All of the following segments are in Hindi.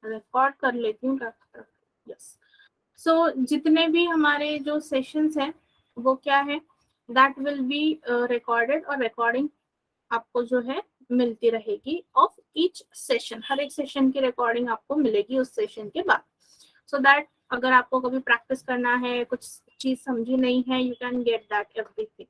रिकॉर्ड कर लेती हूँ। यस, सो जितने भी हमारे जो सेशंस हैं वो क्या है, दैट विल बी रिकॉर्डेड, और रिकॉर्डिंग आपको जो है मिलती रहेगी ऑफ ईच सेशन। हर एक सेशन की रिकॉर्डिंग आपको मिलेगी उस सेशन के बाद, सो दैट अगर आपको कभी प्रैक्टिस करना है, कुछ चीज समझी नहीं है, you can get that everything.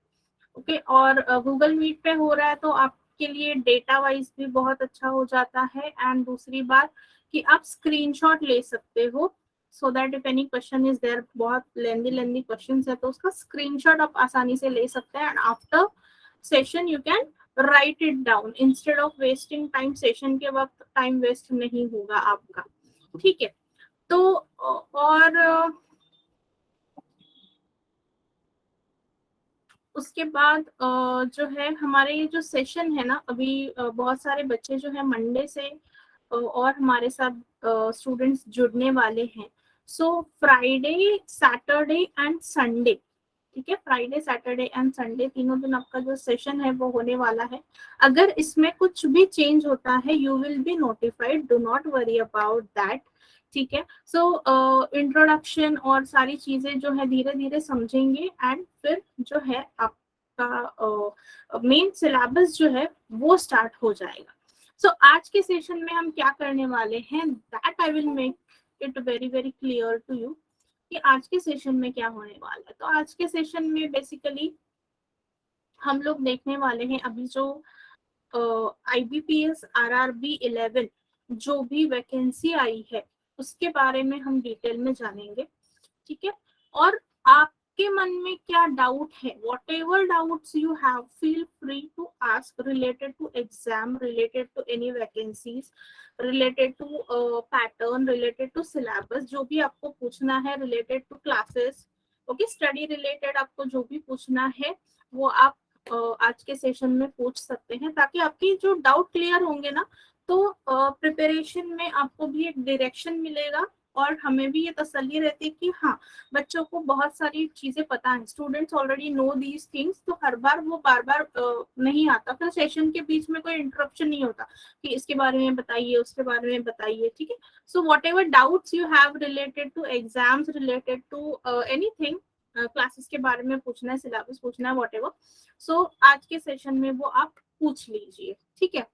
Okay, और गूगल मीट पे हो रहा है तो आपके लिए डेटा वाइज भी बहुत अच्छा हो जाता है। एंड दूसरी बात कि आप स्क्रीनशॉट ले सकते हो, so that if any question is there, बहुत लेंदी क्वेश्चन है तो उसका स्क्रीनशॉट आप आसानी से ले सकते हैं। And after session you can write it down instead of wasting time. Session के वक्त टाइम वेस्ट नहीं होगा आपका, ठीक है। तो और उसके बाद जो है हमारे ये जो सेशन है ना, अभी बहुत सारे बच्चे जो है मंडे से और हमारे साथ स्टूडेंट्स जुड़ने वाले हैं। So Friday, Saturday and Sunday, ठीक है, फ्राइडे, सैटरडे एंड संडे तीनों दिन आपका जो सेशन है वो होने वाला है। अगर इसमें कुछ भी चेंज होता है you will be notified, do not worry about that, ठीक है। सो इंट्रोडक्शन और सारी चीजें जो है धीरे धीरे समझेंगे, एंड फिर जो है आपका मेन सिलेबस जो है वो स्टार्ट हो जाएगा। सो आज के सेशन में हम क्या करने वाले हैं, that I will make it very very clear to you कि आज के सेशन में क्या होने वाला है। तो आज के सेशन में बेसिकली हम लोग देखने वाले हैं अभी जो IBPS RRB 11 जो भी वैकेंसी आई है उसके बारे में हम डिटेल में जानेंगे, ठीक है। और आपके मन में क्या डाउट है, whatever doubts you have, feel free to ask related to exam, related to any vacancies, related to pattern, related to syllabus, जो भी आपको पूछना है, related to classes, okay, study related आपको जो भी पूछना है वो आप आज के सेशन में पूछ सकते हैं, ताकि आपकी जो डाउट क्लियर होंगे ना, तो प्रिपरेशन में आपको भी एक डायरेक्शन मिलेगा और हमें भी ये तसल्ली रहती है कि हाँ, बच्चों को बहुत सारी चीजें पता है, students already know these things, तो हर बार वो बार बार नहीं आता, फिर सेशन के बीच में कोई इंटरप्शन नहीं होता कि इसके बारे में बताइए, उसके बारे में बताइए, ठीक है। So whatever doubts you have related to exams, related to anything, classes के बारे में पूछना है, सिलेबस पूछना है, वॉट एवर, सो आज के सेशन में वो आप पूछ लीजिए, ठीक है।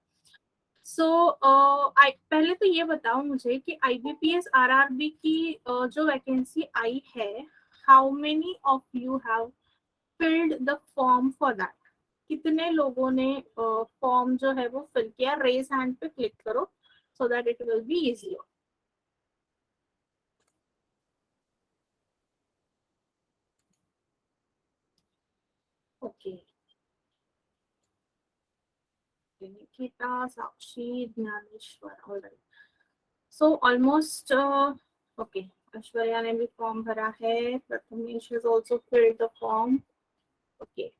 सो पहले तो ये बताओ मुझे कि IBPS RRB की जो वैकेंसी आई है, how many of you have filled the form for that? कितने लोगों ने फॉर्म जो है वो फिल किया? रेज हैंड पे क्लिक करो so that it will be easier. Okay, Nikita, Sakshi, Dnyaneshwar, alright. So almost okay, Aishwarya ने भी फॉर्म भरा है, Prathamesh has also filled the form, okay.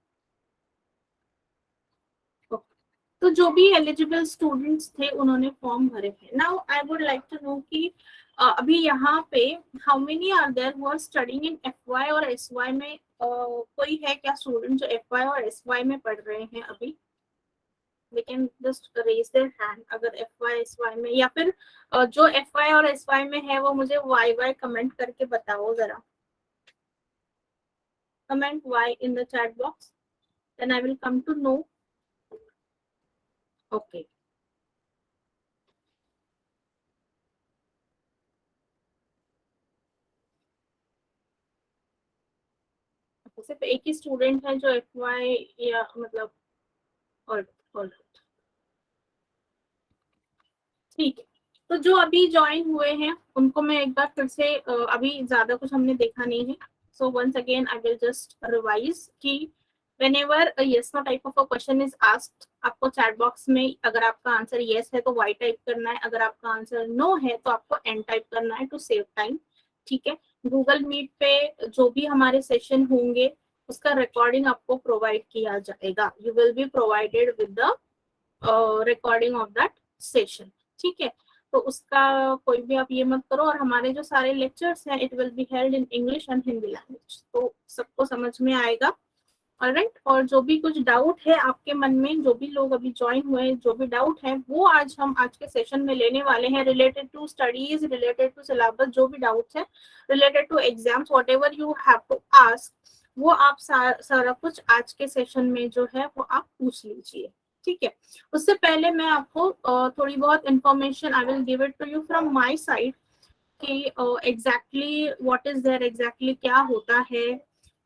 तो जो भी एलिजिबल स्टूडेंट्स थे उन्होंने फॉर्म भरे हैं। Now I would like to know कि अभी यहाँ पे how many are there who are studying in FY और SY में? कोई है क्या स्टूडेंट जो FY और SY में पढ़ रहे हैं अभी? We can just raise their hand अगर FY SY में, या फिर जो FY और SY में है वो मुझे YY कमेंट करके बताओ जरा। Comment Y in the chat box, then I will come to know. Okay. सिर्फ एक ही स्टूडेंट है जो FY या मतलब, और ठीक है। तो जो अभी ज्वाइन हुए हैं उनको मैं एक बार फिर से अभी ज्यादा कुछ हमने देखा नहीं है, so once again I will just revise कि whenever a yes no type of a question is asked, आपको चैट बॉक्स में अगर आपका आंसर yes है तो Y टाइप करना है, अगर आपका आंसर no है तो आपको N टाइप करना है टू सेव टाइम, ठीक है। गूगल मीट पे जो भी हमारे सेशन होंगे उसका रिकॉर्डिंग आपको प्रोवाइड किया जाएगा, you will be provided with the recording of that session, ठीक है। तो उसका कोई भी आप ये मत करो, और हमारे जो सारे लेक्चर्स हैं it will be held in English and Hindi language, तो सबको समझ में आएगा। ऑलराइट। और जो भी कुछ डाउट है आपके मन में, जो भी लोग अभी ज्वाइन हुए हैं, जो भी डाउट है वो आज हम आज के सेशन में लेने वाले हैं, related to studies, related to syllabus, जो भी डाउट्स है related to exams, whatever you have to ask, वो आप सारा कुछ आज के सेशन में जो है वो आप पूछ लीजिए, ठीक है। उससे पहले मैं आपको थोड़ी बहुत information I will give it to you from my side कि exactly what is there, exactly क्या होता है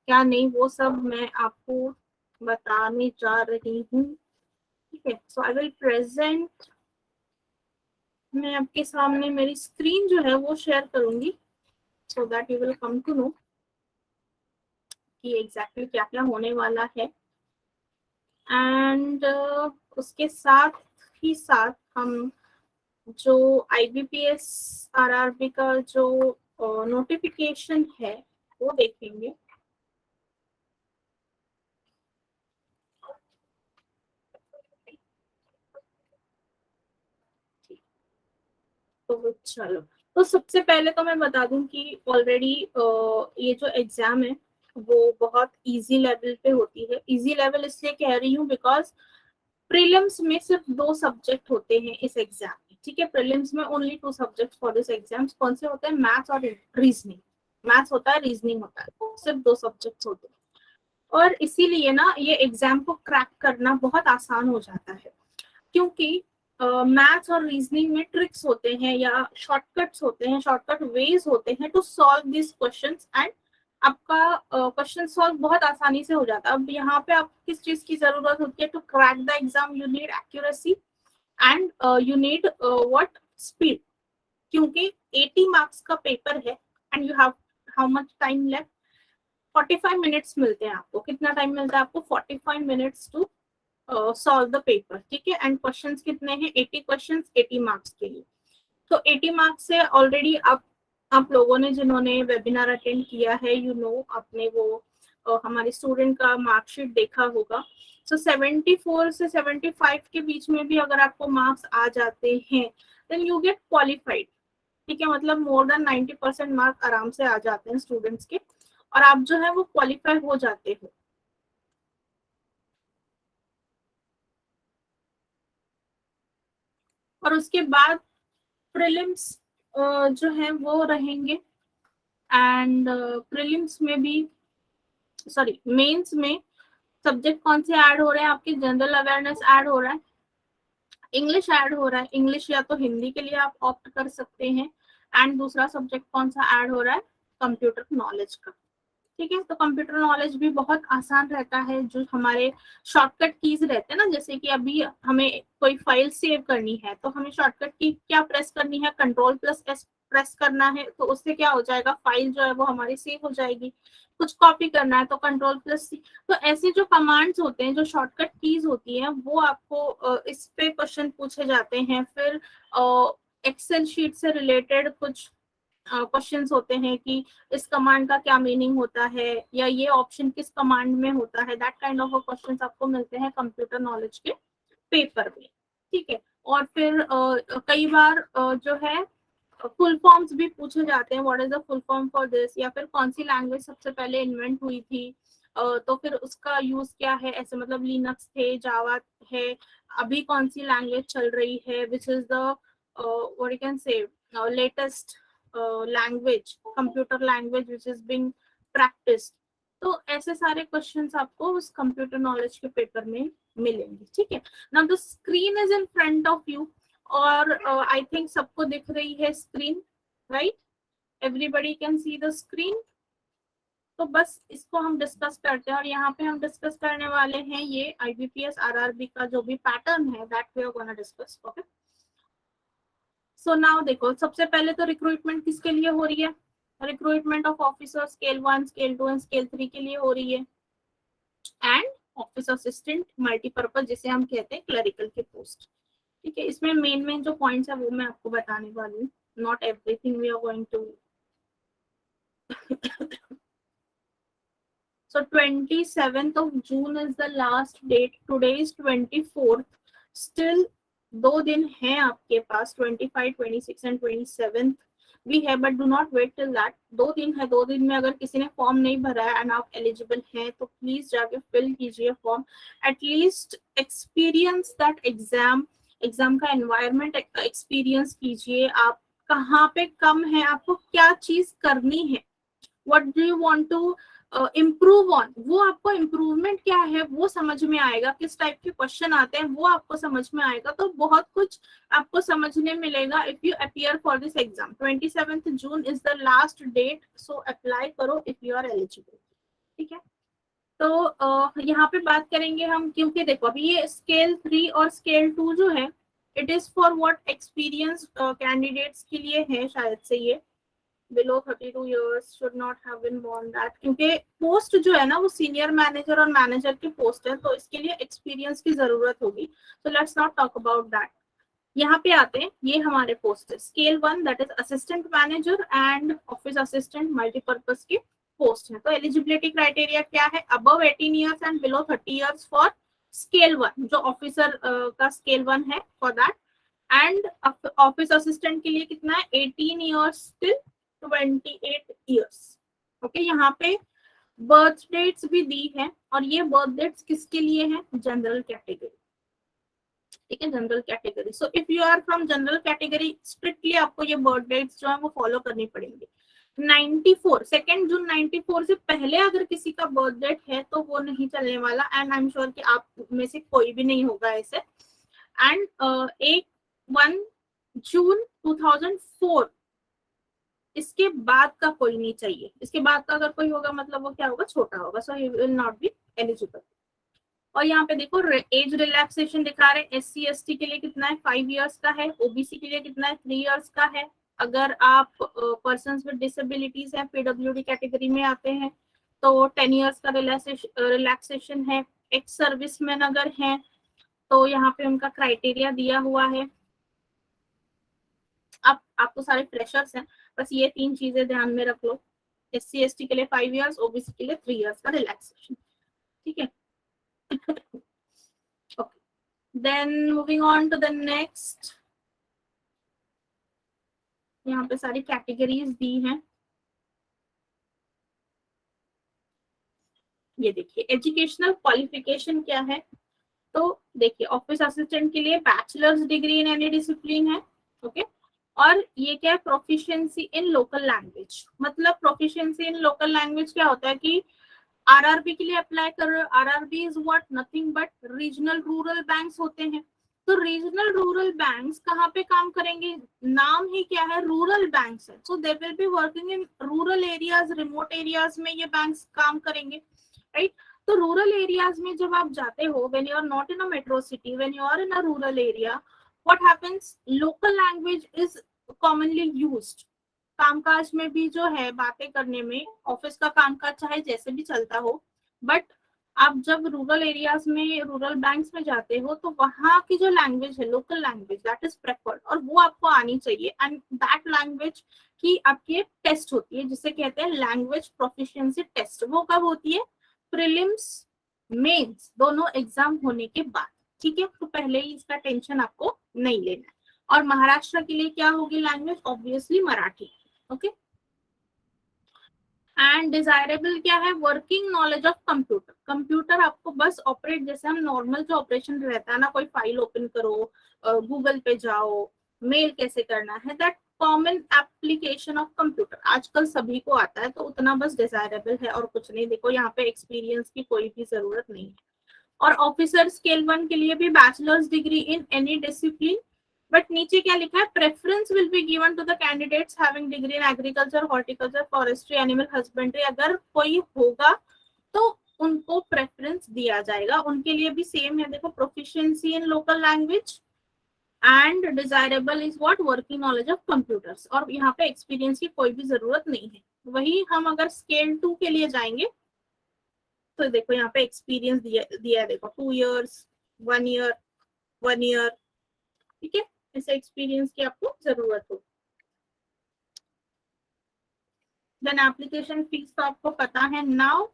क्या नहीं, वो सब मैं आपको बताने जा रही हूँ, ठीक है। सो आई विल प्रेजेंट, मैं आपके सामने मेरी स्क्रीन जो है वो शेयर करूंगी so that you will come to know कि एग्जैक्टली क्या क्या होने वाला है। एंड उसके साथ ही साथ हम जो IBPS RRB का जो नोटिफिकेशन है वो देखेंगे। तो चलो, तो सबसे पहले तो मैं बता दूं कि ऑलरेडी ये जो एग्जाम है वो बहुत इजी लेवल पे होती है। इजी लेवल इसलिए कह रही हूँ बिकॉज प्रीलिम्स में सिर्फ 2 सब्जेक्ट होते हैं इस एग्जाम में, ठीक है। प्रीलिम्स में only 2 subject for this exam. कौन से होते हैं? मैथ्स और रीजनिंग। मैथ्स होता है, रीजनिंग होता है, सिर्फ 2 सब्जेक्ट होते हैं। और इसीलिए ना ये एग्जाम को क्रैक करना बहुत आसान हो जाता है, क्योंकि मैथ्स और रीजनिंग में ट्रिक्स होते हैं या शॉर्टकट्स होते हैं, शॉर्टकट वेज होते हैं to solve this questions, and आपका क्वेश्चन सॉल्व बहुत आसानी से हो जाता है। अब यहाँ पे आपको किस चीज की जरूरत होती है to crack the exam? You need accuracy and you need what, speed, क्योंकि 80 मार्क्स का पेपर है and you have how much time left? 45 minutes मिलते हैं आपको। कितना टाइम मिलता है आपको? 45 minutes to solve the paper, ठीक है। एंड क्वेश्चंस कितने हैं? 80 क्वेश्चंस 80 मार्क्स के लिए। तो 80 मार्क्स से ऑलरेडी आप लोगों ने जिन्होंने वेबिनार अटेंड किया है, यू नो, आपने वो हमारे स्टूडेंट का मार्कशीट देखा होगा। सो 74 से 75 के बीच में भी अगर आपको मार्क्स आ जाते हैं देन यू गेट क्वालिफाइड, ठीक है। मतलब मोर देन 90% मार्क आराम से आ जाते हैं स्टूडेंट्स के, और आप जो है वो क्वालिफाई हो जाते हो। और उसके बाद प्रीलिम्स जो है वो रहेंगे, एंड प्रीलिम्स में भी, सॉरी, मेंस में सब्जेक्ट कौन से ऐड हो रहे हैं आपके? जनरल अवेयरनेस ऐड हो रहा है, इंग्लिश ऐड हो रहा है, इंग्लिश या तो हिंदी के लिए आप ऑप्ट कर सकते हैं, एंड दूसरा सब्जेक्ट कौन सा ऐड हो रहा है? कंप्यूटर नॉलेज का, ठीक है। तो कंप्यूटर नॉलेज भी बहुत आसान रहता है। जो हमारे शॉर्टकट कीज रहते हैं ना, जैसे कि अभी हमें कोई फाइल सेव करनी है तो हमें शॉर्टकट की क्या प्रेस करनी है? Ctrl+S प्रेस करना है, तो उससे क्या हो जाएगा? फाइल जो है वो हमारी सेव हो जाएगी। कुछ कॉपी करना है तो Ctrl+C। तो ऐसे जो कमांड्स होते हैं, जो शॉर्टकट कीज होती है, वो आपको इस पे क्वेश्चन पूछे जाते हैं। फिर एक्सेल शीट से रिलेटेड कुछ क्वेश्चंस होते हैं कि इस कमांड का क्या मीनिंग होता है, या ये ऑप्शन किस कमांड में होता है, दैट काइंड ऑफ क्वेश्चंस आपको मिलते हैं कंप्यूटर नॉलेज के पेपर में, ठीक है। और फिर कई बार जो है फुल फॉर्म्स भी पूछे जाते हैं, what is the full form for this, या फिर कौन सी लैंग्वेज सबसे पहले इन्वेंट हुई थी, तो फिर उसका यूज क्या है। ऐसे मतलब लिनक्स थे, जावा है, अभी कौन सी लैंग्वेज चल रही है, which is the what you can say latest language, computer language which is being practised. तो ऐसे सारे क्वेश्चंस आपको उस कंप्यूटर नॉलेज के पेपर में मिलेंगे, ठीक है। Now the screen is in front of you, और आई थिंक सबको दिख रही है screen, right? Everybody can see the screen. तो बस इसको हम डिस्कस करते हैं, और यहाँ पे हम डिस्कस करने वाले हैं ये IBPS RRB का जो भी पैटर्न है, that we are gonna discuss, okay. So now देखो, सबसे पहले तो रिक्रूटमेंट किसके लिए हो रही है? Recruitment of officer scale 1, scale 2 and scale 3 के लिए हो रही है, एंड ऑफिस असिस्टेंट मल्टीपर्पज, जिसे हम कहते हैं क्लरिकल के पोस्ट, ठीक है। इसमें मेन जो पॉइंट्स है वो मैं आपको बताने वाली हूँ, not everything we are going to. So 27th of June is the last date. Today is 24th. Still 2 दिन हैं आपके पास, 25, 26 and 27th. भी है, but do not wait till that. 2 दिन है, 2 दिन में अगर किसी ने फॉर्म नहीं भरा है एंड आप एलिजिबल हैं तो प्लीज जाके फिल कीजिए form. At least experience that exam, exam का एनवायरनमेंट एक्सपीरियंस कीजिए। आप कहाँ पे कम है, आपको क्या चीज करनी है, what do you want to improve on, वो आपको इम्प्रूवमेंट क्या है वो समझ में आएगा, किस टाइप के क्वेश्चन आते हैं वो आपको समझ में आएगा। तो बहुत कुछ आपको समझने मिलेगा if you appear for this exam. 27 June is the last date, so apply करो इफ यू आर एलिजिबल। ठीक है, तो यहाँ पे बात करेंगे हम, क्योंकि देखो अभी ये स्केल 3 और स्केल 2 जो है, it is for what experience candidates के लिए है शायद से। ये below 32 years should not have been born that, क्योंकि पोस्ट जो है ना वो सीनियर मैनेजर और मैनेजर की पोस्ट है, तो इसके लिए एक्सपीरियंस की जरूरत होगी। तो let's not talk about that. यहाँ पे आते हैं, ये हमारे पोस्ट है scale 1, that is assistant manager and office assistant multipurpose की पोस्ट है। तो एलिजिबिलिटी क्राइटेरिया क्या है, above 18 years and below 30 years for scale 1, जो ऑफिसर का स्केल 1 है for that. And office assistant के लिए कितना है, 18 ईयर्स टिल 28 ईयर्स। ओके, यहाँ पे बर्थ डेट्स भी दी है, और ये बर्थ डेट्स किसके लिए है, जनरल कैटेगरी। ठीक है, general category. So if you are from general category, strictly आपको ये बर्थ डेट्स जो है वो फॉलो करनी पड़ेंगी। 94 2 जून 94 से पहले अगर किसी का बर्थ डेट है तो वो नहीं चलने वाला, एंड आई एम श्योर कि आप में से कोई भी नहीं होगा ऐसे। एंड 1 जून 2004, इसके बाद का कोई नहीं चाहिए। इसके बाद का अगर कोई होगा मतलब वो क्या होगा, छोटा होगा, so he will not be eligible. और यहाँ पे देखो एज रिलैक्सेशन दिखा रहे हैं, SC/ST के लिए कितना है, 5 इयर्स का है, OBC के लिए कितना है, 3 इयर्स का है। अगर आप पर्सन्स विद डिसेबिलिटीज है, PWD कैटेगरी में आते हैं तो 10 इयर्स का रिलैक्सेशन है। एक्स सर्विसमैन अगर हैं तो यहाँ पे उनका क्राइटेरिया दिया हुआ है। आप तो सारे फ्रेशर्स हैं, बस ये 3 चीजें ध्यान में रख लो। SC/ST के लिए 5 इयर्स, OBC के लिए 3 इयर्स का रिलैक्सेशन। ठीक है, okay, then moving on to the next. यहाँ पे सारी कैटेगरीज दी हैं। ये देखिए एजुकेशनल क्वालिफिकेशन क्या है, तो देखिए ऑफिस असिस्टेंट के लिए bachelors degree in any discipline है। ओके, और ये क्या है, प्रोफिशिएंसी इन लोकल लैंग्वेज। मतलब प्रोफिशिएंसी इन लोकल लैंग्वेज क्या होता है कि आरआरबी के लिए अप्लाई कर रहे हो, RRB is what, nothing but regional rural banks होते हैं। तो रीजनल रूरल बैंक्स कहाँ पे काम करेंगे, नाम ही क्या है, रूरल बैंक्स है। So they will be working in rural areas, remote areas में ये बैंक्स काम करेंगे, राइट। तो रूरल एरियाज में जब आप जाते हो, when you are not in a metro city, when you are in a rural area, what happens, local language is commonly used. कामकाज में भी जो है, बातें करने में, ऑफिस का कामकाज चाहे जैसे भी चलता हो, बट आप जब रूरल एरियाज में, रूरल बैंक्स में जाते हो तो वहाँ की जो लैंग्वेज है, local language, that is preferred, और वो आपको आनी चाहिए। एंड दैट लैंग्वेज की आपकी एक टेस्ट होती है जिसे कहते हैं लैंग्वेज प्रोफिशिएंसी टेस्ट। वो कब होती है, प्रीलिम्स मेंस दोनों एग्जाम होने के बाद। ठीक है, तो पहले ही इसका टेंशन आपको नहीं लेना है। और महाराष्ट्र के लिए क्या होगी language, obviously Marathi. Okay, and desirable क्या है, working knowledge of computer. Computer आपको बस ऑपरेट, जैसे हम नॉर्मल जो ऑपरेशन रहता है ना, कोई फाइल ओपन करो, गूगल पे जाओ, मेल कैसे करना है, that common application of computer आजकल सभी को आता है, तो उतना बस डिजायरेबल है और कुछ नहीं। देखो यहाँ पे एक्सपीरियंस की कोई भी जरूरत नहीं है। और ऑफिसर स्केल 1 के लिए भी bachelors degree in any discipline, but नीचे क्या लिखा है, preference will be given to the candidates having degree in agriculture, horticulture, forestry, animal husbandry. अगर कोई होगा तो उनको प्रेफरेंस दिया जाएगा। उनके लिए भी सेम है, देखो proficiency in local language and desirable is what, working knowledge of computers. और यहाँ पे एक्सपीरियंस की कोई भी जरूरत नहीं है। वही हम अगर स्केल 2 के लिए जाएंगे तो देखो यहाँ पे एक्सपीरियंस दिया है, देखो 2 इयर्स, 1 ईयर, 1 ईयर। ठीक है, ऐसे एक्सपीरियंस की आपको जरूरत हो। देन एप्लीकेशन फीस तो आपको पता है। Now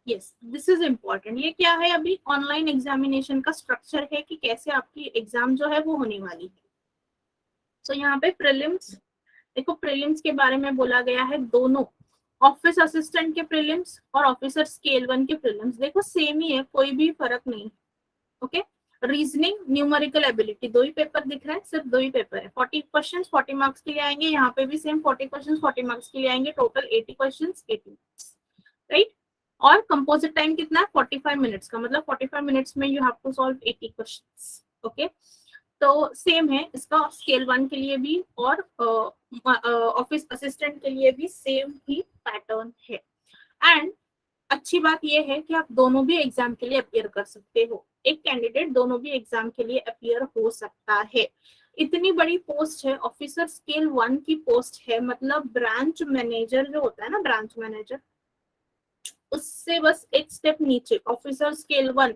yes, this is important. ये क्या है, अभी ऑनलाइन एग्जामिनेशन का स्ट्रक्चर है कि कैसे आपकी एग्जाम जो है वो होने वाली है। सो यहाँ पे प्रीलिम्स देखो प्रीलिम्स के बारे में बोला गया है, दोनों ऑफिस असिस्टेंट के प्रीलिम्स और ऑफिसर स्केल 1 के प्रीलिम्स देखो सेम ही है, कोई भी फर्क नहीं। ओके, रीजनिंग, न्यूमेरिकल एबिलिटी, दो ही पेपर दिख रहा है, सिर्फ दो ही पेपर है। 40 क्वेश्चंस 40 मार्क्स के लिए आएंगे, यहाँ पे भी सेम 40 क्वेश्चंस 40 मार्क्स के लिए आएंगे, टोटल 80 क्वेश्चंस 80 मार्क्स, राइट। और कंपोजिट टाइम कितना है 45 मिनट्स का, मतलब 45 मिनट्स में you have to solve 80 questions. Okay, तो सेम है इसका स्केल 1 के लिए भी और ऑफिस असिस्टेंट के लिए भी सेम ही पैटर्न है। एंड अच्छी बात यह है कि आप दोनों भी एग्जाम के लिए अपियर कर सकते हो, एक कैंडिडेट दोनों भी एग्जाम के लिए अपियर हो सकता है। इतनी बड़ी पोस्ट है, ऑफिसर स्केल 1 की पोस्ट है, मतलब ब्रांच मैनेजर जो होता है ना, ब्रांच मैनेजर, उससे बस एक स्टेप नीचे ऑफिसर स्केल 1,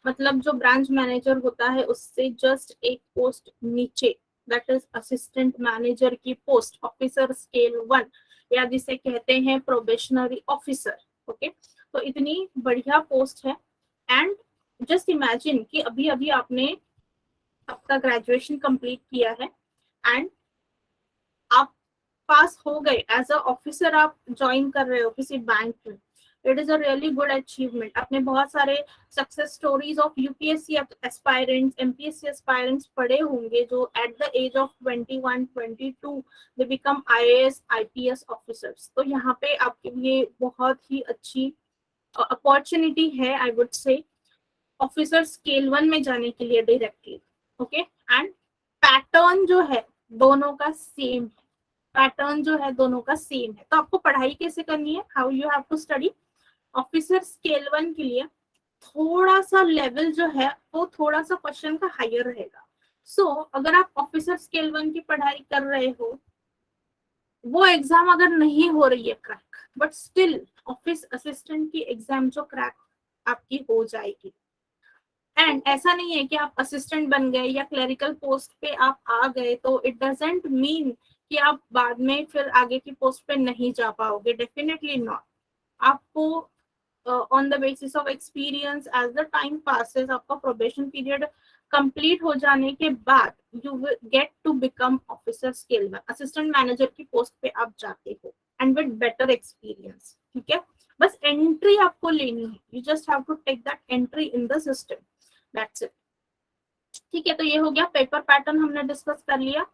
मतलब जो ब्रांच मैनेजर होता है उससे जस्ट एक पोस्ट नीचे, दैट इज असिस्टेंट मैनेजर की पोस्ट, ऑफिसर स्केल 1, या जिसे कहते हैं प्रोबेशनरी ऑफिसर। ओके, तो इतनी बढ़िया पोस्ट है। एंड जस्ट इमेजिन कि अभी अभी आपने आपका ग्रेजुएशन कंप्लीट किया है एंड आप पास हो गए, एज अ ऑफिसर आप ज्वाइन कर रहे हो किसी बैंक में, it is a really good achievement. आपने बहुत सारे success stories of UPSC aspirants, MPSC aspirants पढ़े होंगे जो at the age of 21 22 they become IAS IPS officers. तो यहाँ पे आपके लिए बहुत ही अच्छी अपॉर्चुनिटी है, I would say, officer scale 1 में जाने के लिए डायरेक्टली। ओके, एंड पैटर्न जो है दोनों का सेम है, पैटर्न जो है दोनों का सेम है। तो आपको पढ़ाई कैसे करनी है, how you have to study. Officer scale 1 के लिए थोड़ा सा लेवल जो है वो थोड़ा सा क्वेश्चन का हायर रहेगा। सो अगर आप ऑफिसर स्केल 1 की पढ़ाई कर रहे हो, वो एग्जाम अगर नहीं हो रही है crack, but still office assistant की एग्जाम जो क्रैक आपकी हो जाएगी। एंड ऐसा नहीं है कि आप असिस्टेंट बन गए या क्लरिकल पोस्ट पे आप आ गए तो इट डजेंट मीन कि आप बाद में फिर आगे की पोस्ट पे नहीं जा पाओगे, डेफिनेटली नॉट। आपको on the basis of experience as the time passes, आपका प्रोबेशन पीरियड कंप्लीट हो जाने के बाद you will get to become officer scale 1, assistant manager की पोस्ट पे आप जाते हो एंड विद बेटर एक्सपीरियंस। ठीक है, बस एंट्री आपको लेनी है, you just have to take that entry in the system, that's it. ठीक है, तो ये हो गया पेपर पैटर्न, हमने डिस्कस कर लिया।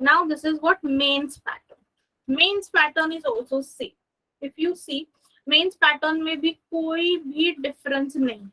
Now this is what mains pattern. Mains pattern is also same, if you see mains pattern में भी कोई भी डिफरेंस नहीं।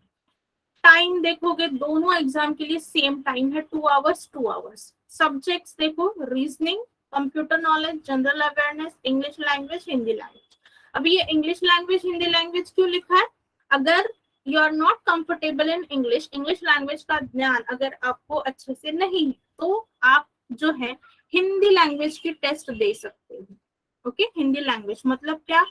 टाइम देखोगे दोनों एग्जाम के लिए सेम टाइम है, 2 आवर्स 2 आवर्स। सब्जेक्ट्स देखो, reasoning, computer knowledge, general awareness, English language, Hindi language. अभी ये इंग्लिश लैंग्वेज हिंदी लैंग्वेज क्यों लिखा है, अगर you are not comfortable in English, English language का ज्ञान अगर आपको अच्छे से नहीं है तो आप जो है हिंदी लैंग्वेज की टेस्ट दे सकते हो। ओके, हिंदी लैंग्वेज मतलब क्या,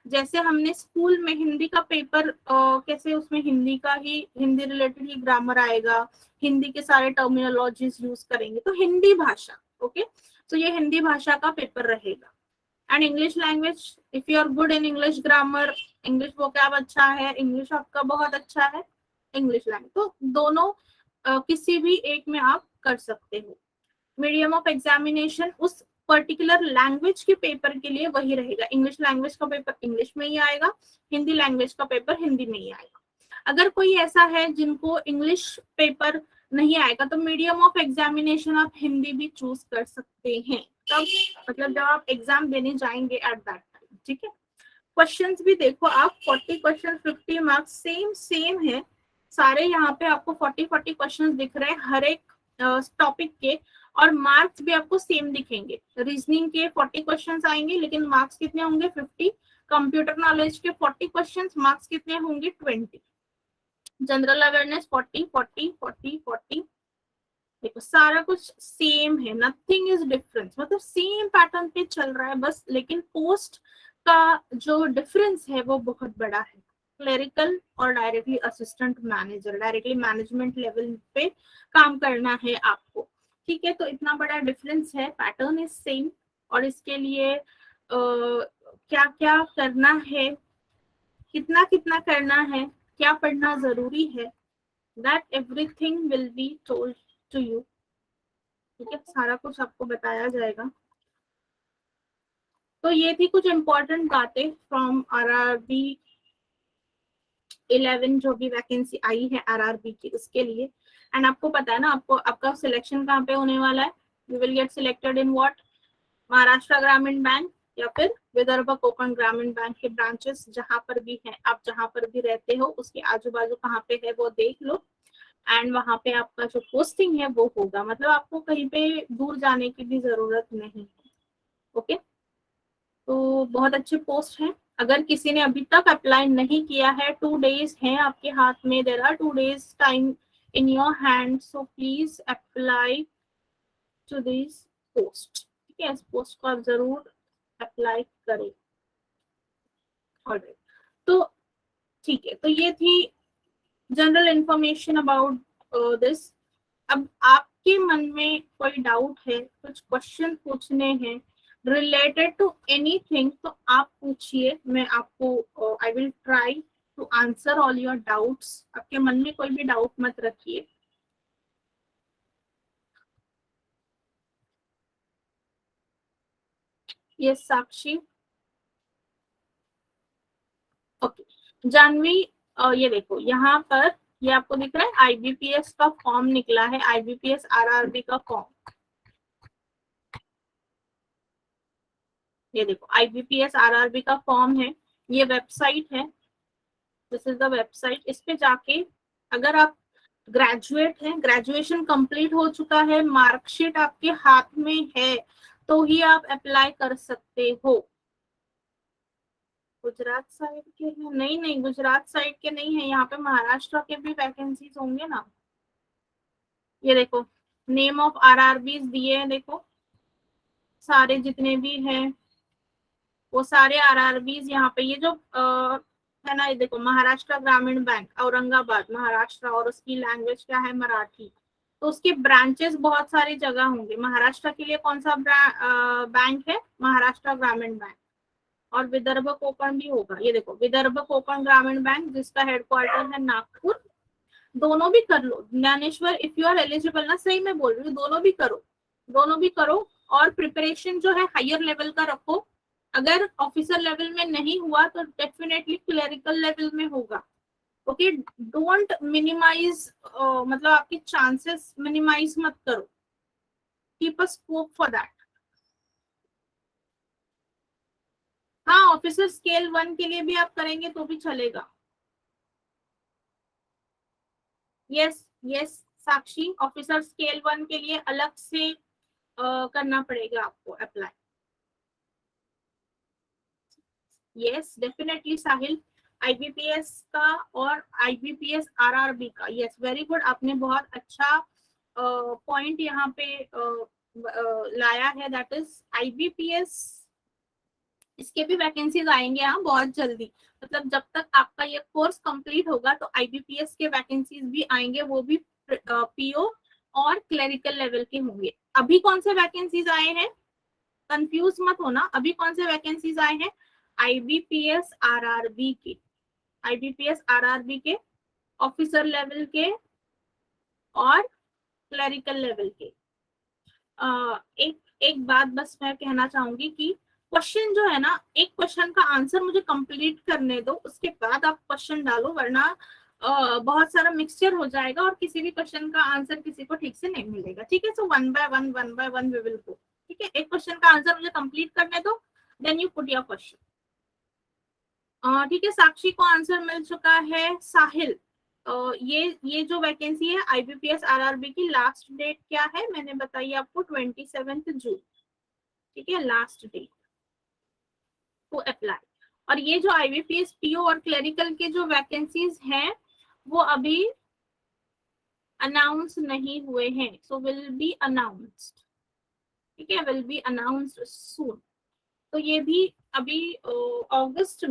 जैसे हमने स्कूल में हिंदी का पेपर कैसे, उसमें हिंदी का ही, हिंदी रिलेटेड ही ग्रामर आएगा, हिंदी के सारे टर्मिनोलॉजीज यूज करेंगे, तो हिंदी भाषा। ओके, तो ये हिंदी भाषा का पेपर रहेगा। And English language, if you are good in English grammar, English vocab अच्छा है, इंग्लिश आपका बहुत अच्छा है, इंग्लिश लैंग्वेज, तो दोनों किसी भी एक में आप कर सकते हो। मीडियम ऑफ एग्जामिनेशन उस पर्टिकुलर लैंग्वेज के पेपर के लिए वही रहेगा, इंग्लिश लैंग्वेज का पेपर इंग्लिश में ही आएगा, हिंदी लैंग्वेज का पेपर हिंदी में ही आएगा। अगर कोई ऐसा है जिनको इंग्लिश पेपर नहीं आएगा तो मीडियम ऑफ एग्जामिनेशन आप हिंदी भी चूज कर सकते हैं, तब मतलब जब आप एग्जाम देने जाएंगे एट दैट टाइम। ठीक है, क्वेश्चंस भी देखो आप, 40 क्वेश्चन 50 मार्क्स, सेम सेम है सारे, यहाँ पे आपको 40 क्वेश्चन दिख रहे हैं हर एक टॉपिक के, और मार्क्स भी आपको सेम दिखेंगे। रीजनिंग के 40 क्वेश्चंस आएंगे लेकिन मार्क्स कितने होंगे 50, कंप्यूटर नॉलेज के 40 क्वेश्चंस, मार्क्स कितने होंगे 20, जनरल अवेयरनेस 40 40 40 40। देखो सारा कुछ सेम है, नथिंग इज डिफरेंस, मतलब सेम पैटर्न पे चल रहा है बस, लेकिन पोस्ट का जो डिफरेंस है वो बहुत बड़ा है। क्लरिकल और directly assistant manager, directly management level पे काम करना है आपको। ठीक है, तो इतना बड़ा डिफरेंस है, पैटर्न इज सेम, और इसके लिए क्या क्या करना है, कितना कितना करना है, क्या पढ़ना जरूरी है, that everything will be told to you. ठीक है, सारा कुछ आपको बताया जाएगा। तो ये थी कुछ इम्पोर्टेंट बातें फ्रॉम RRB 11 जो भी वैकेंसी आई है RRB की उसके लिए। एंड आपको पता है ना, आपको आपका सिलेक्शन कहाँ पे होने वाला है, you will get selected in what, Maharashtra ग्रामीण बैंक या फिर विदर्भ कोकण ग्रामीण बैंक के ब्रांचेस जहां पर भी हैं, आप जहां पर भी रहते हो उसके आजू बाजू कहाँ पे है वो देख लो, एंड वहां पे आपका जो पोस्टिंग है वो होगा, मतलब आपको कहीं पे दूर जाने की भी जरूरत नहीं है। ओके, तो बहुत अच्छे पोस्ट हैं। अगर किसी ने अभी तक अप्लाई नहीं किया है, 2 डेज हैं आपके हाथ में, there are 2 days time in your hand, so please apply to this post. ठीक है, इस पोस्ट को आप जरूर अप्लाई करें। ऑलराइट, तो ठीक है, तो ये थी जनरल इंफॉर्मेशन अबाउट दिस। अब आपके मन में कोई डाउट है, कुछ क्वेश्चन पूछने हैं रिलेटेड टू एनीथिंग, तो आप पूछिए, मैं आपको I will try to answer all your doubts. आपके मन में कोई भी डाउट मत रखिए। यस साक्षी, ओके जानवी, ये देखो यहाँ पर, ये आपको दिख रहा है IBPS का फॉर्म निकला है, IBPS RRB का फॉर्म। ये देखो IBPS RRB का फॉर्म है, ये वेबसाइट है, दिस इज द वेबसाइट। इस पे जाके अगर आप ग्रेजुएट हैं, ग्रेजुएशन कंप्लीट हो चुका है, मार्कशीट आपके हाथ में है, तो ही आप अप्लाई कर सकते हो। गुजरात साइड के हैं? नहीं नहीं, गुजरात साइड के नहीं है, यहाँ पे महाराष्ट्र के भी वैकेंसीज होंगे ना। ये देखो नेम ऑफ RRBs दिए हैं, देखो सारे जितने भी हैं वो सारे RRBs यहाँ पे, ये जो है ना, ये देखो महाराष्ट्र ग्रामीण बैंक औरंगाबाद महाराष्ट्र, और उसकी लैंग्वेज क्या है, मराठी। तो उसके ब्रांचेस बहुत सारी जगह होंगे। महाराष्ट्र के लिए कौन सा बैंक है, महाराष्ट्र ग्रामीण बैंक, और विदर्भ कोकण भी होगा। ये देखो विदर्भ कोकण ग्रामीण बैंक जिसका हेडक्वार्टर है नागपुर। दोनों भी कर लो Dnyaneshwar, if you are eligible ना, सही मैं बोल रही हूँ, दोनों भी करो, दोनों भी करो। और प्रिपरेशन जो है हायर लेवल का रखो, अगर ऑफिसर लेवल में नहीं हुआ तो डेफिनेटली क्लरिकल लेवल में होगा। ओके, डोंट मिनिमाइज, मतलब आपके चांसेस मिनिमाइज मत करो, keep a scope for that. हाँ, ऑफिसर स्केल 1 के लिए भी आप करेंगे तो भी चलेगा। यस यस साक्षी, ऑफिसर स्केल 1 के लिए अलग से करना पड़ेगा आपको अप्लाई। यस डेफिनेटली साहिल, IBPS का और IBPS RRB का, यस वेरी गुड, आपने बहुत अच्छा पॉइंट यहाँ पे लाया है, दैट इज IBPS, इसके भी वैकेंसीज आएंगे यहाँ बहुत जल्दी। मतलब जब तक आपका ये कोर्स कंप्लीट होगा तो IBPS के वैकेंसीज भी आएंगे, वो भी PO और क्लरिकल लेवल के होंगे। अभी कौन से वैकेंसीज आए हैं, कंफ्यूज मत होना, अभी कौन से वैकेंसीज आए हैं, IBPS RRB के, IBPS RRB के ऑफिसर लेवल के और क्लरिकल लेवल के। एक एक बात बस मैं कहना चाहूंगी कि क्वेश्चन जो है ना, एक क्वेश्चन का आंसर मुझे कंप्लीट करने दो, उसके बाद आप क्वेश्चन डालो, वरना बहुत सारा मिक्सचर हो जाएगा और किसी भी क्वेश्चन का आंसर किसी को ठीक से नहीं मिलेगा। ठीक है, so one by one we will go. ठीक है, एक क्वेश्चन का आंसर मुझे कंप्लीट करने दो, then you put your question. ठीक है, साक्षी को आंसर मिल चुका है। साहिल, ये जो वैकेंसी है IBPS RRB की, लास्ट डेट क्या है मैंने बताई आपको, 27 जून। ठीक है, लास्ट डेट टू अप्लाई। और ये जो IBPS PO और क्लरिकल के जो वैकेंसीज हैं वो अभी अनाउंस नहीं हुए हैं, सो विल बी अनाउंस्ड। ठीक है, विल बी अनाउंस्ड सून। तो ये भी अभी अगस्त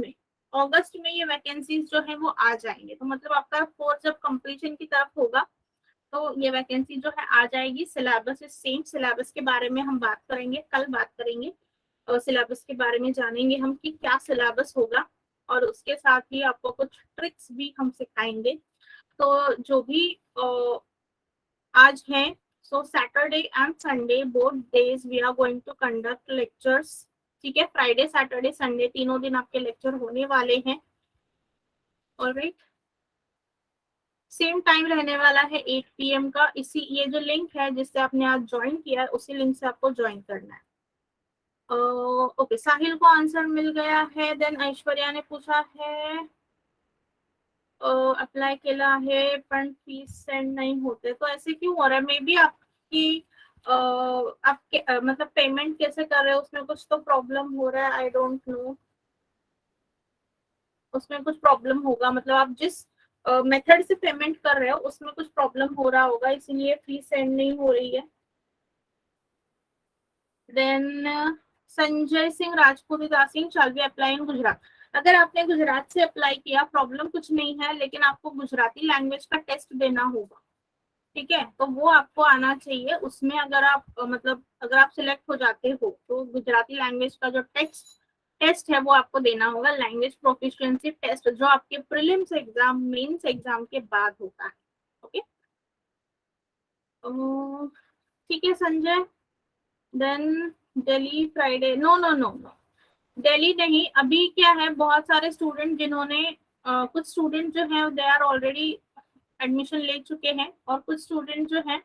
में ये वैकेंसीज जो है वो आ जाएंगे। तो मतलब आपका कोर्स जब कंप्लीशन की तरफ होगा तो ये वैकेंसी जो है आ जाएगी। सिलेबस इज सेम, सिलेबस के बारे में हम बात करेंगे, कल बात करेंगे, और सिलेबस के बारे में जानेंगे हम कि क्या सिलेबस होगा, और उसके साथ ही आपको कुछ ट्रिक्स भी हम सिखाएंगे। तो जो भी आज है, so Saturday and Sunday both days we are going to conduct lectures ठीक है, फ्राइडे सैटरडे संडे तीनों दिन आपके लेक्चर होने वाले हैं। ऑलराइट, सेम टाइम रहने वाला है 8 PM का। इसी ये जो लिंक है जिससे आपने आज ज्वाइन किया है उसी लिंक से आपको ज्वाइन करना है। ओके, साहिल को आंसर मिल गया है। देन ऐश्वर्या ने पूछा है अप्लाई केला है पण फीस सेंड नहीं होते, तो ऐसे क्यों हो रहा है? मे बी आपकी आपके मतलब पेमेंट कैसे कर रहे हो उसमें कुछ तो प्रॉब्लम हो रहा है, आई डोंट नो। उसमें कुछ प्रॉब्लम होगा, मतलब आप जिस मेथड से पेमेंट कर रहे हो उसमें कुछ प्रॉब्लम हो रहा होगा, इसीलिए फीस सेंड नहीं हो रही है। Then Sanjay Singh Rajput is asking shall we apply in Gujarat. अगर आपने गुजरात से अप्लाई किया प्रॉब्लम कुछ नहीं है, लेकिन आपको गुजराती लैंग्वेज का टेस्ट देना होगा। ठीक है, तो वो आपको आना चाहिए। उसमें अगर आप मतलब अगर आप सिलेक्ट हो जाते हो तो गुजराती लैंग्वेज का जो टेस्ट है वो आपको देना होगा, लैंग्वेज प्रोफिशिएंसी टेस्ट, जो आपके प्रीलिम्स एग्जाम मेंस एग्जाम के बाद होता है। ओके, ठीक है Sanjay. Then Delhi Friday, no no no no, Delhi नहीं। अभी क्या है, बहुत सारे स्टूडेंट जिन्होंने कुछ स्टूडेंट जो हैं दे आर ऑलरेडी एडमिशन ले चुके हैं, और कुछ स्टूडेंट जो हैं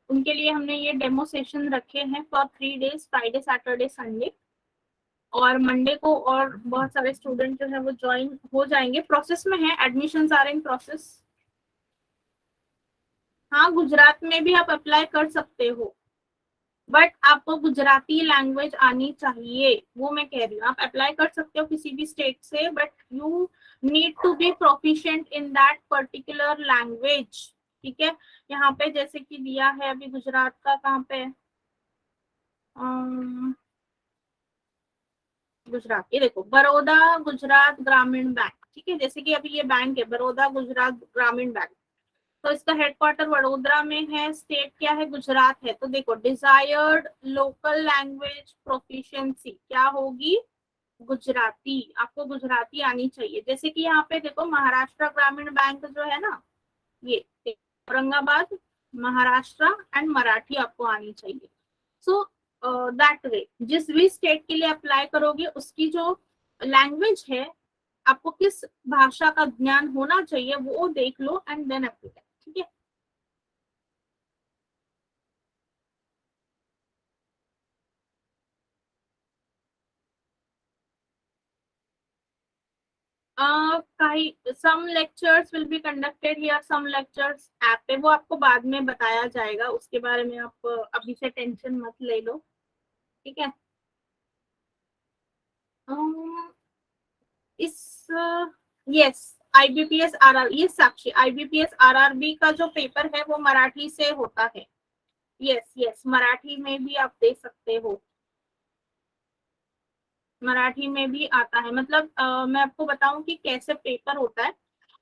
उनके लिए हमने ये डेमो सेशन रखे हैं for 3 days, Friday Saturday Sunday, और मंडे को और बहुत सारे स्टूडेंट जो है वो ज्वाइन हो जाएंगे। प्रोसेस में है, एडमिशन आर इन प्रोसेस। हाँ, गुजरात में भी आप अप्लाई कर सकते हो, बट आपको गुजराती लैंग्वेज आनी चाहिए, वो मैं कह रही हूँ। आप अप्लाई कर सकते हो किसी भी स्टेट से, but you need to be proficient in that particular language. ठीक है, यहाँ पे जैसे कि दिया है अभी गुजरात का, कहाँ पे गुजरात, ये देखो, बड़ौदा गुजरात ग्रामीण बैंक। ठीक है, जैसे कि अभी ये बैंक है बड़ौदा गुजरात ग्रामीण बैंक, तो इसका हेडक्वार्टर वडोदरा में है, स्टेट क्या है, गुजरात है। तो देखो, डिजायर्ड लोकल लैंग्वेज प्रोफिशिएंसी क्या होगी, गुजराती। आपको गुजराती आनी चाहिए। जैसे कि यहाँ पे देखो, महाराष्ट्र ग्रामीण बैंक जो है ना, ये औरंगाबाद, महाराष्ट्र एंड मराठी आपको आनी चाहिए। सो दैट वे जिस भी स्टेट के लिए अप्लाई करोगे उसकी जो लैंग्वेज है, आपको किस भाषा का ज्ञान होना चाहिए वो देख लो एंड देन अप्लाई। ठीक है, some lectures will be conducted here, some lectures app पे, वो आपको बाद में बताया जाएगा, उसके बारे में आप अभी से टेंशन मत ले लो। ठीक है, इस यस, IBPS RR, ये साक्षी, IBPS RRB का जो पेपर है वो मराठी से होता है। यस यस, मराठी में भी आप दे सकते हो, मराठी में भी आता है। मतलब मैं आपको बताऊं कि कैसे पेपर होता है।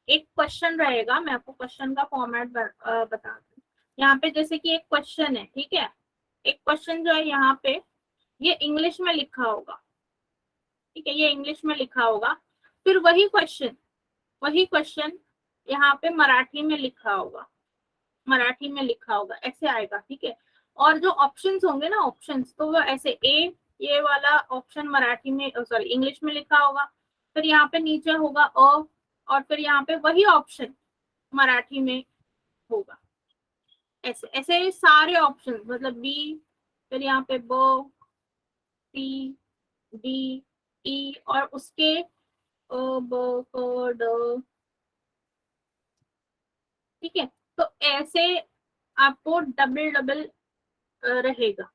एक क्वेश्चन रहेगा, मैं आपको क्वेश्चन का फॉर्मेट बता दूं। यहाँ पे जैसे कि एक क्वेश्चन है, ठीक है, एक क्वेश्चन जो है यहाँ पे ये इंग्लिश में लिखा होगा। ठीक है, ये इंग्लिश में लिखा होगा, फिर वही क्वेश्चन यहाँ पे मराठी में लिखा होगा, मराठी में लिखा होगा, ऐसे आएगा। ठीक है, और जो ऑप्शंस होंगे ना, ऑप्शंस, तो वो ऐसे ये वाला ऑप्शन मराठी में, सॉरी इंग्लिश में लिखा होगा, फिर यहाँ पे नीचे होगा और फिर यहाँ पे वही ऑप्शन मराठी में होगा। ऐसे ऐसे सारे ऑप्शन, मतलब बी, फिर यहाँ पे ब, सी, डी, ई, और उसके ब, क, ड। ठीक है, तो ऐसे आपको डबल डबल रहेगा।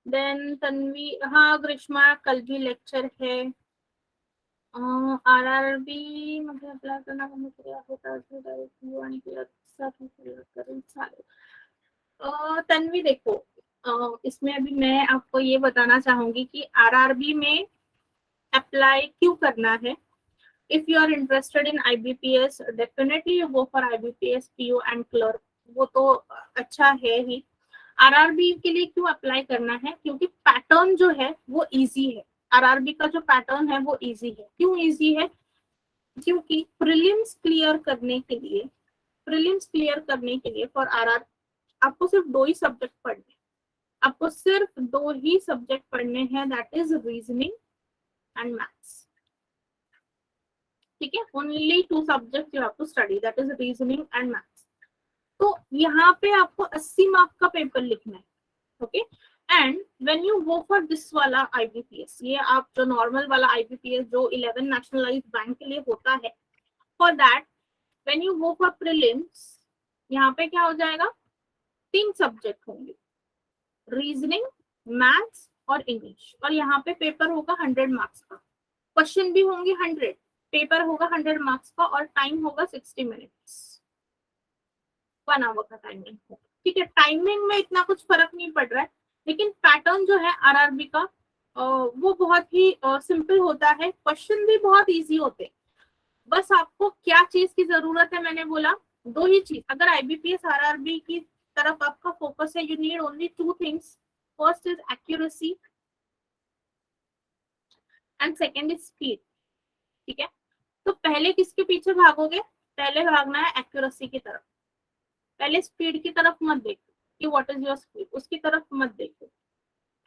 देन तन्वी, हाँ ग्रीष्मा, कल भी लेक्चर है। RRB मध्ये अप्लाय करना होता है। तन्वी देखो, इसमें अभी मैं आपको ये बताना चाहूंगी कि RRB में अप्लाई क्यों करना है। If you are interested in IBPS, definitely you go for IBPS PO and clerk, वो तो अच्छा है ही। RRB के लिए क्यों अप्लाई करना है, क्योंकि पैटर्न जो है वो इजी है। RRB का जो पैटर्न है वो इजी है। क्यों इजी है, क्योंकि प्रीलिम्स क्लियर करने के लिए फॉर RR आपको सिर्फ 2 ही सब्जेक्ट पढ़ने, आपको सिर्फ 2 ही सब्जेक्ट पढ़ने हैं, that is reasoning and maths. ठीक है, only 2 subject you have to study, that is reasoning and maths. तो यहाँ पे आपको 80 मार्क का पेपर लिखना है। Okay, and when you go for this वाला आईबीपीएस, ये आप जो नॉर्मल वाला आईबीपीएस जो 11 नेशनलाइज्ड बैंक के लिए होता है, for that when you go for prelims, यहाँ पे क्या हो जाएगा, 3 सब्जेक्ट होंगे, रीजनिंग, मैथ्स और इंग्लिश, और यहाँ पे पेपर होगा 100 मार्क्स का, क्वेश्चन भी होंगे 100, पेपर होगा 100 मार्क्स का, और टाइम होगा 60 मिनट्स, 1 आवर का टाइमिंग होगा। ठीक है, टाइमिंग में इतना कुछ फर्क नहीं पड़ रहा है, लेकिन पैटर्न जो है आरआरबी का वो बहुत ही सिंपल होता है, क्वेश्चन भी बहुत इजी होते हैं। बस आपको क्या चीज की जरूरत है, मैंने बोला 2 ही चीज। अगर आईबीपीएस आरआरबी की तरफ आपका फोकस है, you need only 2 things, first is accuracy and second is speed. ठीक है, तो पहले किसके पीछे भागोगे, पहले भागना है एक्यूरेसी की तरफ। पहले स्पीड की तरफ मत देखो कि व्हाट इज योर स्पीड, उसकी तरफ मत देखो,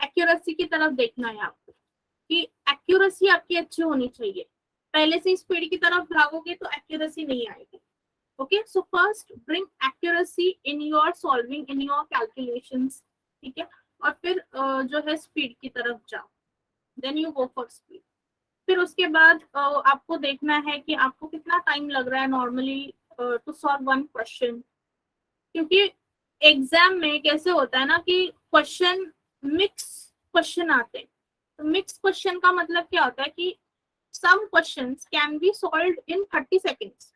एक्यूरेसी की तरफ देखना है आपको कि एक्यूरेसी आपकी अच्छी होनी चाहिए। पहले से स्पीड की तरफ भागोगे तो एक्यूरेसी नहीं आएगी। Okay, so first bring accuracy in your solving, in your calculations. ठीक है, और फिर जो है स्पीड की तरफ जाओ, then you go for speed. फिर उसके बाद आपको देखना है कि आपको कितना टाइम लग रहा है normally to solve one question, क्योंकि एग्जाम में कैसे होता है ना कि क्वेश्चन मिक्स क्वेश्चन आते हैं। तो मिक्स क्वेश्चन का मतलब क्या होता है कि some questions can be solved in 30 seconds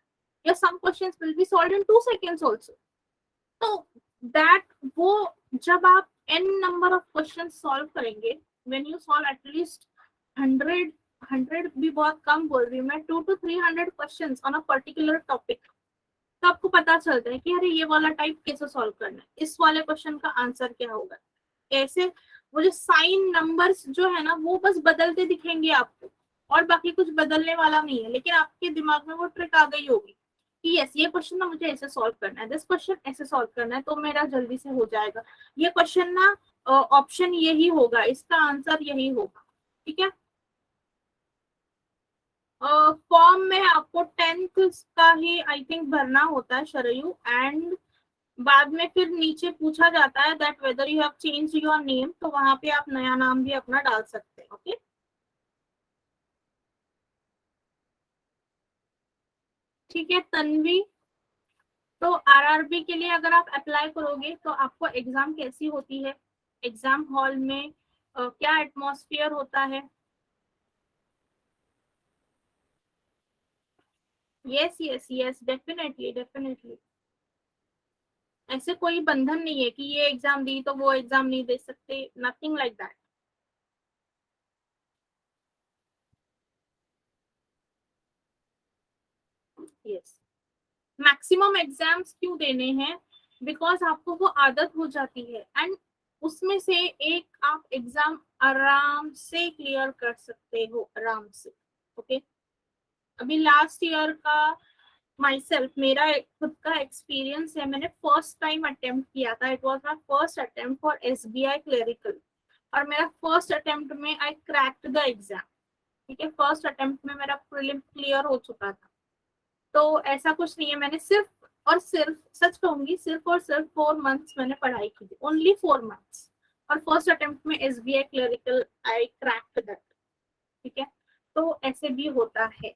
या some questions will be solved in 2 seconds also. तो that वो जब आप n number of questions solve करेंगे, when you solve at least 100 भी बहुत कम बोल रही हूँ मैं, 200 to 300 questions on a particular topic, तो आपको पता चलता है कि अरे ये वाला टाइप कैसे सॉल्व करना है, इस वाले क्वेश्चन का आंसर क्या होगा। ऐसे वो जो साइन नंबर्स जो है ना वो बस बदलते दिखेंगे आपको, और बाकी कुछ बदलने वाला नहीं है, लेकिन आपके दिमाग में वो ट्रिक आ गई होगी कि यस ये क्वेश्चन ना मुझे ऐसे सॉल्व करना है, दिस क्वेश्चन ऐसे सॉल्व करना है तो मेरा जल्दी से हो जाएगा, ये क्वेश्चन ना ऑप्शन यही होगा, इसका आंसर यही होगा। ठीक है, फॉर्म में आपको 10th का ही आई थिंक भरना होता है शरयू, एंड बाद में फिर नीचे पूछा जाता है that whether you have change your name, तो वहां पे आप नया नाम भी अपना डाल सकते हैं। ओके, ठीक है तन्वी, तो आरआरबी के लिए अगर आप अप्लाई करोगे तो आपको एग्जाम कैसी होती है, एग्जाम हॉल में क्या एटमॉस्फेयर होता है। Yes yes yes, definitely definitely, ऐसे कोई बंधन नहीं है कि ये एग्जाम दी तो वो एग्जाम नहीं दे सकते, nothing like that. Yes, maximum exams क्यों देने हैं, बिकॉज आपको वो आदत हो जाती है, एंड उसमें से एक आप एग्जाम आराम से क्लियर कर सकते हो, आराम से। ओके, अभी लास्ट ईयर का माई सेल्फ, मेरा खुद का एक्सपीरियंस है, मैंने फर्स्ट टाइम अटेम्प्ट किया था, it was my first attempt for SBI clerical, और मेरा फर्स्ट अटेम्प्ट में आई क्रैक्ड द एग्जाम। ठीक है, फर्स्ट अटेम्प्ट में मेरा प्रीलिम क्लियर हो चुका था। तो ऐसा कुछ नहीं है, मैंने सिर्फ और सिर्फ, सच कहूंगी, सिर्फ और सिर्फ 4 मंथ्स मैंने पढ़ाई की थी, ओनली 4 मंथ्स, और फर्स्ट अटेम्प्ट में SBI clerical I cracked that. ठीक है, तो ऐसे भी होता है,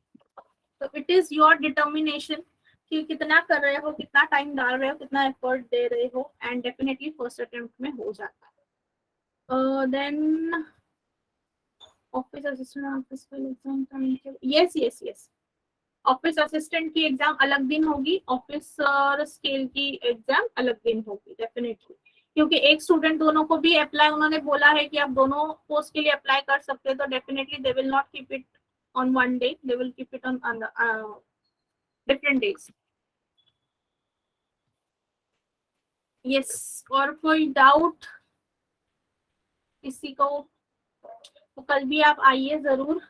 तो इट इज योर डिटर्मिनेशन कि कितना कर रहे हो, कितना टाइम डाल रहे हो, कितना एफर्ट दे रहे हो, एंड डेफिनेटली फर्स्ट अटेम्प्ट में हो जाता है। Then office assistant, office exam, yes yes yes, office assistant की एग्जाम अलग दिन होगी, ऑफिसर स्केल की एग्जाम अलग दिन होगी डेफिनेटली, क्योंकि एक स्टूडेंट दोनों को भी अप्लाई, उन्होंने बोला है कि आप दोनों पोस्ट के लिए अप्लाई कर सकते हैं, तो definitely they will not keep it on one day, they will keep it on different days. Yes, और कोई डाउट किसी को, तो कल भी आप आइए जरूर,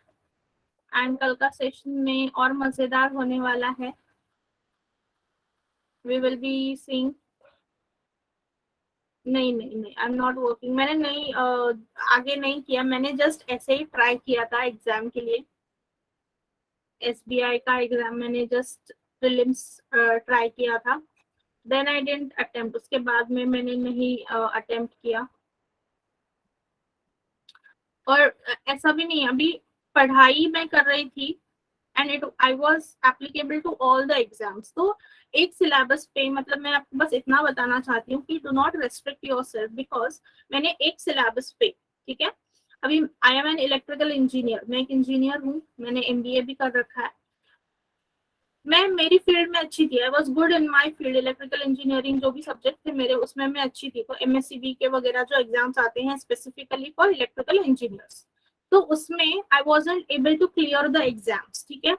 एंड कल का सेशन में और मजेदार होने वाला है, वी विल बी सीइंग नहीं नहीं नहीं, आई एम नॉट वर्किंग। मैंने नहीं आगे नहीं किया, मैंने जस्ट ऐसे ही ट्राई किया था एग्जाम के लिए। एसबीआई का एग्जाम मैंने जस्ट प्रीलिम्स ट्राई किया था, देन आई डिडंट अटेम्प्ट। उसके बाद में मैंने नहीं अटेम्प्ट किया। और ऐसा भी नहीं, अभी पढ़ाई मैं कर रही थी and it I was applicable to all the exams. तो एक सिलेबस पे, मतलब मैं आपको बस इतना बताना चाहती हूँ कि do not restrict yourself, because मैंने एक सिलेबस पे, ठीक है, अभी I am an electrical engineer, मैं एक इंजीनियर हूँ, मैंने एमबीए भी कर रखा है। मैं मेरी फील्ड में अच्छी थी, I was good in my field, electrical engineering जो भी सब्जेक्ट थे मेरे उसमें मैं अच्छी थी। तो एमएससीबी के वगैरह जो एग्जाम्स आते हैं स्पेसिफिकली फॉर इलेक्ट्रिकल इंजीनियर्स, तो उसमें I wasn't able to clear the exams, ठीक है।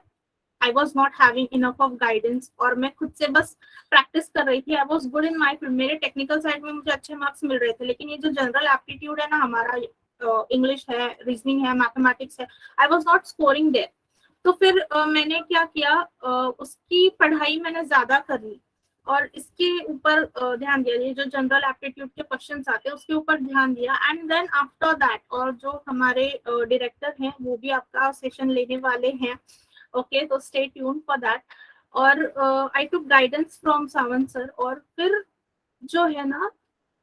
I was not having enough of guidance, और मैं खुद से बस प्रैक्टिस कर रही थी। I was good in my field, मेरे टेक्निकल साइड में मुझे अच्छे मार्क्स मिल रहे थे, लेकिन ये जो जनरल एप्टीट्यूड है ना हमारा, इंग्लिश है, रीजनिंग है, मैथमेटिक्स है, I was not scoring there. तो फिर मैंने क्या किया, उसकी पढ़ाई मैंने ज्यादा कर ली और इसके ऊपर ध्यान दिया, ये जो जनरल एप्टीट्यूड के क्वेश्चंस आते हैं उसके ऊपर ध्यान दिया। एंड देन आफ्टर दैट, और जो हमारे डायरेक्टर हैं वो भी आपका सेशन लेने वाले हैं, ओके, तो स्टे ट्यून फॉर दैट। और आई टुक गाइडेंस फ्रॉम सावंत सर। और फिर जो है ना,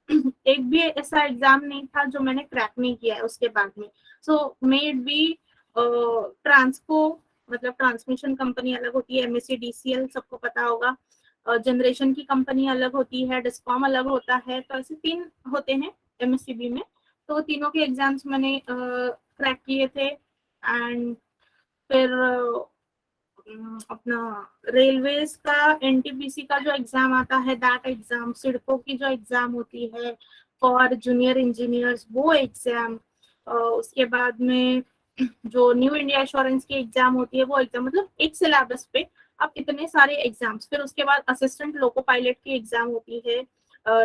एक भी ऐसा एग्जाम नहीं था जो मैंने क्रैक नहीं किया है उसके बाद में। सो मे इट बी ट्रांसको, मतलब ट्रांसमिशन कंपनी अलग होती है, एमएससी डीसीएल सबको पता होगा, जनरेशन की कंपनी अलग होती है, डिस्कॉम अलग होता है, तो ऐसे 3 होते हैं एमएससीबी में। तो तीनों के एग्जाम्स मैंने क्रैक किए थे। एंड फिर अपना रेलवेज का एनटीपीसी का जो एग्जाम आता है, दैट एग्जाम, सिडको की जो एग्जाम होती है फॉर जूनियर इंजीनियर्स, वो एग्जाम, उसके बाद में जो न्यू इंडिया एश्योरेंस की एग्जाम होती है वो एग्जाम, मतलब एक सिलेबस पे अब इतने सारे एग्जाम्स। फिर उसके बाद असिस्टेंट लोको पायलट की एग्जाम होती है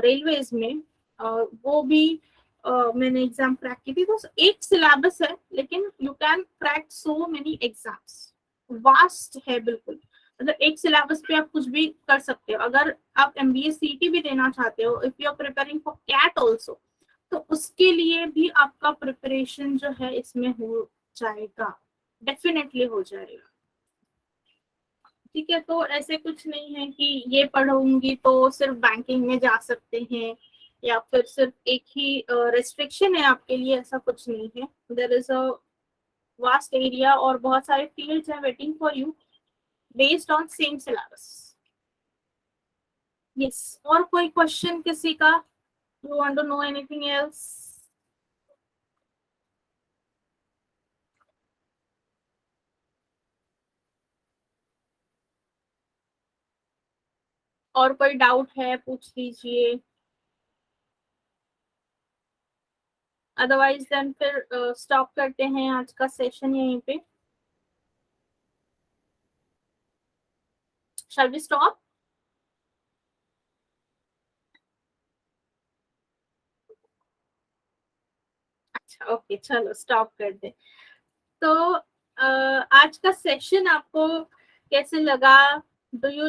रेलवेज में, वो भी मैंने एग्जाम क्रैक की थी। तो एक सिलेबस है, लेकिन you can crack so many exams, vast है बिल्कुल। मतलब एक सिलेबस पे आप कुछ भी कर सकते हो। अगर आप एमबीए सीटी भी देना चाहते हो, if you are preparing for CAT also, तो उसके लिए भी आपका प्रिपरेशन जो है इसमें हो जाएगा, डेफिनेटली हो जाएगा, ठीक है। तो ऐसे कुछ नहीं है कि ये पढ़ूंगी तो सिर्फ बैंकिंग में जा सकते हैं, या फिर सिर्फ एक ही रेस्ट्रिक्शन है आपके लिए, ऐसा कुछ नहीं है। There is a vast area और बहुत सारे फील्ड्स हैं waiting for you based on same syllabus. Yes, और कोई क्वेश्चन किसी का? You want to know anything else? और कोई डाउट है पूछ लीजिए, अदरवाइज देन फिर स्टॉप करते हैं आज का सेशन यहीं पे। Shall we stop? अच्छा ओके, चलो स्टॉप कर दे। तो आज का सेशन आपको कैसे लगा? डू यू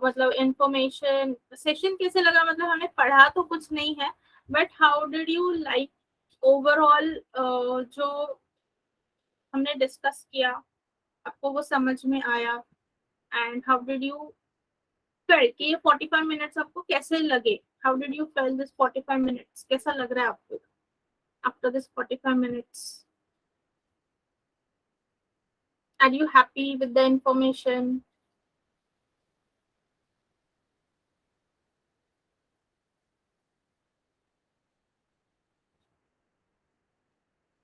मतलब इंफॉर्मेशन सेशन कैसे लगा? मतलब हमने पढ़ा तो कुछ नहीं है, but how did you like overall जो हमने डिस्कस किया, आपको वो समझ में आया? And how did you feel कि ये 45 मिनट्स आपको कैसे लगे? How did you feel this 45 minutes, कैसा लग रहा है आपको after this 45 minutes? Are you happy with the information?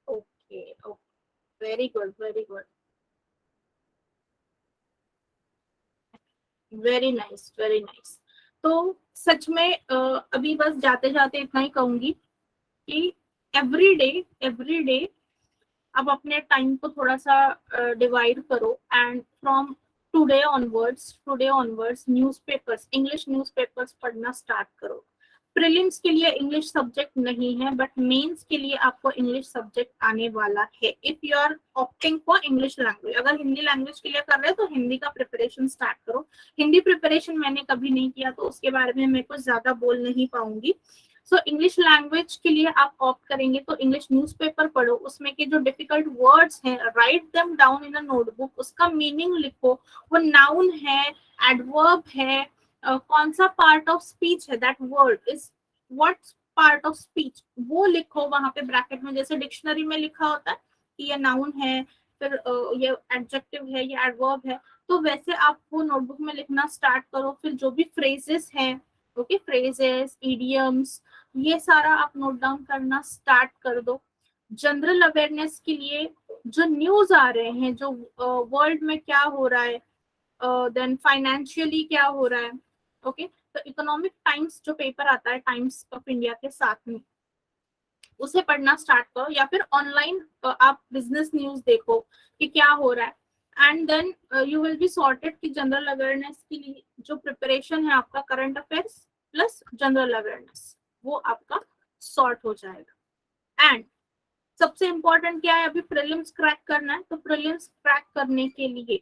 Okay okay, very good very good, very nice very nice. तो सच में अभी बस जाते जाते इतना ही कहूंगी कि एवरी डे आप अपने टाइम को थोड़ा सा डिवाइड करो, and from today onwards newspapers, English newspapers पढ़ना स्टार्ट करो। प्रीलिम्स के लिए इंग्लिश सब्जेक्ट नहीं है, बट मेंस के लिए आपको इंग्लिश सब्जेक्ट आने वाला है if you are opting for English language. अगर हिंदी लैंग्वेज के लिए कर रहे हो तो हिंदी का प्रिपरेशन स्टार्ट करो। हिंदी प्रिपरेशन मैंने कभी नहीं किया, तो उसके बारे में मैं कुछ ज्यादा बोल नहीं पाऊंगी। सो इंग्लिश लैंग्वेज के लिए आप ऑप्ट करेंगे तो इंग्लिश न्यूज़पेपर पढ़ो, उसमें के जो डिफिकल्ट वर्ड्स हैं write them down in a notebook, उसका मीनिंग लिखो, वो नाउन है, एडवर्ब है, कौन सा पार्ट ऑफ स्पीच है, that word is what part of speech, वो लिखो वहां पे ब्रैकेट में, जैसे डिक्शनरी में लिखा होता है कि ये नाउन है, फिर ये एडजेक्टिव है, ये एडवर्ब है, तो वैसे आप वो नोटबुक में लिखना स्टार्ट करो। फिर जो भी फ्रेजेस हैं, ओके, फ्रेजेस, इडियम्स, ये सारा आप नोट डाउन करना स्टार्ट कर दो। जनरल अवेयरनेस के लिए जो न्यूज आ रहे हैं, जो वर्ल्ड में क्या हो रहा है, देन फाइनेंशियली क्या हो रहा है, ओके, तो इकोनॉमिक टाइम्स जो पेपर आता है टाइम्स ऑफ इंडिया के साथ में, उसे पढ़ना स्टार्ट करो, या फिर ऑनलाइन आप बिजनेस न्यूज देखो कि क्या हो रहा है, and then you will be sorted कि जनरल अवेयरनेस के लिए जो प्रिपरेशन है आपका current affairs plus general awareness, वो आपका सॉर्ट हो जाएगा। एंड सबसे इंपॉर्टेंट क्या है, अभी प्रीलिम्स क्रैक करना है, तो प्रीलिम्स क्रैक करने के लिए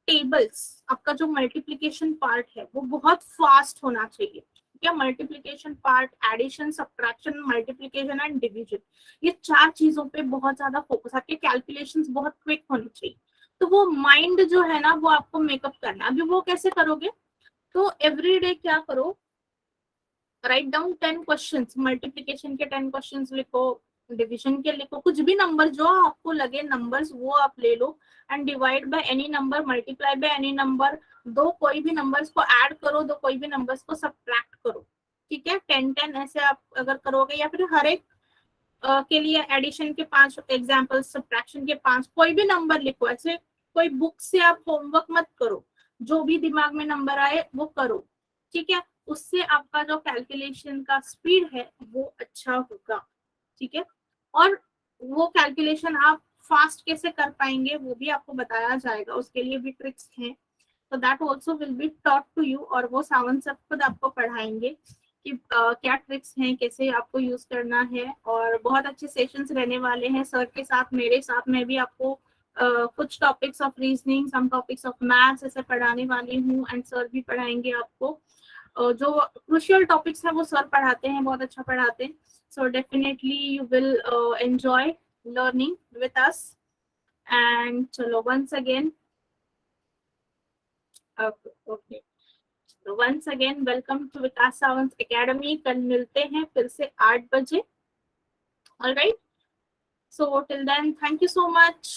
टेबल्स, आपका जो मल्टीप्लिकेशन पार्ट है वो बहुत फास्ट होना चाहिए। क्या multiplication part, addition, subtraction, multiplication and division, ये 4 चीजों पे बहुत ज्यादा फोकस, आपके कैलकुलेशंस बहुत क्विक होनी चाहिए। तो वो माइंड जो है ना वो आपको मेकअप करना है। अभी वो कैसे करोगे, तो एवरीडे क्या करो, राइट डाउन 10 क्वेश्चंस, मल्टीप्लिकेशन के 10 क्वेश्चंस लिखो, डिवीजन के लिखो, कुछ भी नंबर जो आपको लगे नंबर्स वो आप ले लो, and divide by any number, multiply by any number, दो कोई भी नंबर्स को ऐड करो, दो कोई भी नंबर्स को सब्ट्रैक्ट करो, ठीक है। 10-10 ऐसे आप अगर करोगे, या फिर हर एक के लिए एडिशन के 5 एग्जाम्पल, सब्ट्रैक्शन के 5, कोई भी नंबर लिखो, ऐसे कोई बुक से आप होमवर्क मत करो, जो भी दिमाग में नंबर आए वो करो, ठीक है। उससे आपका जो कैलकुलेशन का स्पीड है वो अच्छा होगा, ठीक है। और वो कैलकुलेशन आप फास्ट कैसे कर पाएंगे वो भी आपको बताया जाएगा, उसके लिए भी ट्रिक्स हैं, तो that also will be taught to you, और वो सावन सर खुद आपको पढ़ाएंगे कि क्या ट्रिक्स हैं, कैसे आपको यूज करना है। और बहुत अच्छे सेशंस रहने वाले हैं सर के साथ, मेरे साथ, मैं भी आपको कुछ topics of reasoning, some topics of maths ऐसे पढ़ाने वाली हूँ, एंड सर भी पढ़ाएंगे आपको। जो क्रूशियल टॉपिक्स है वो सर पढ़ाते हैं, बहुत अच्छा पढ़ाते हैं, so definitely you will enjoy learning with us. And चलो once again, okay, once again welcome to Vikas Sawant academy. कल मिलते हैं फिर से 8 बजे, alright. So till then thank you so much.